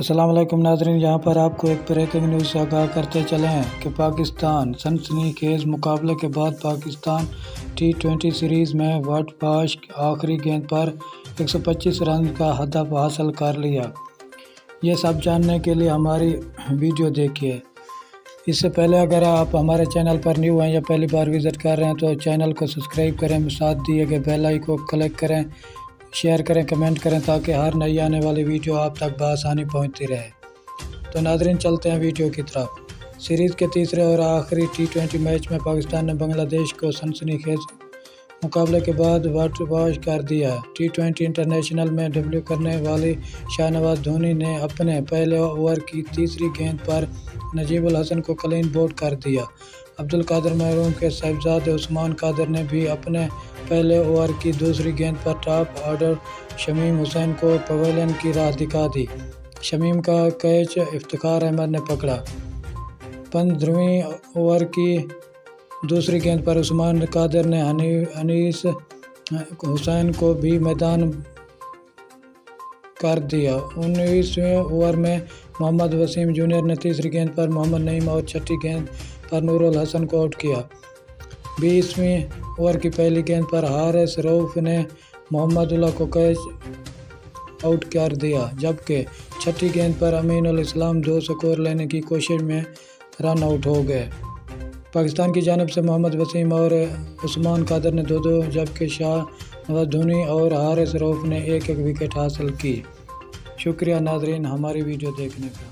अस्सलाम वालेकुम नाज़रीन, यहाँ पर आपको एक ब्रेकिंग न्यूज़ से आगाह करते चले हैं कि पाकिस्तान सनसनीखेज मुकाबले के बाद पाकिस्तान T20 सीरीज़ में वाटबाश आखिरी गेंद पर 125 रन का हदफ हासिल कर लिया। ये सब जानने के लिए हमारी वीडियो देखिए। इससे पहले अगर आप हमारे चैनल पर न्यू हैं या पहली बार विज़िट कर रहे हैं तो चैनल को सब्सक्राइब करें, साथ दिए गए बेल आइकन को क्लिक करें, शेयर करें, कमेंट करें ताकि हर नई आने वाली वीडियो आप तक बआसानी पहुंचती रहे। तो नाज़रीन चलते हैं वीडियो की तरफ। सीरीज़ के तीसरे और आखिरी T20 मैच में पाकिस्तान ने बांग्लादेश को सनसनीखेज मुकाबले के बाद वाटबाश कर दिया। T20 इंटरनेशनल में डेब्यू करने वाली शाहनवाज धोनी ने अपने पहले ओवर की तीसरी गेंद पर नजीबुल हसन को क्लीन बोल्ड कर दिया। अब्दुल कादिर महरूम के साहिबजादे उस्मान कादिर ने भी अपने पहले ओवर की दूसरी गेंद पर टॉप ऑर्डर शमीम हुसैन को पवेलियन की राह दिखा दी। शमीम का कैच इफ्तिखार अहमद ने पकड़ा। 15वें ओवर की दूसरी गेंद पर उस्मान कादिर ने अनीस हुसैन को भी मैदान कर दिया। 19वें ओवर में मोहम्मद वसीम जूनियर ने तीसरी गेंद पर मोहम्मद नईम और छठी गेंद पर नूरुल हसन को आउट किया। 20वें ओवर की पहली गेंद पर हारिस रऊफ ने मोहम्मदुल्लाह को कैच आउट कर दिया, जबकि छठी गेंद पर अमीन उल इस्लाम 2 स्कोर लेने की कोशिश में रन आउट हो गए। पाकिस्तान की जानिब से मोहम्मद वसीम और उस्मान कादिर ने 2-2 जबकि शाहनवाज धोनी और हारिस रऊफ ने 1-1 विकेट हासिल की। शुक्रिया नाज़रीन हमारी वीडियो देखने का।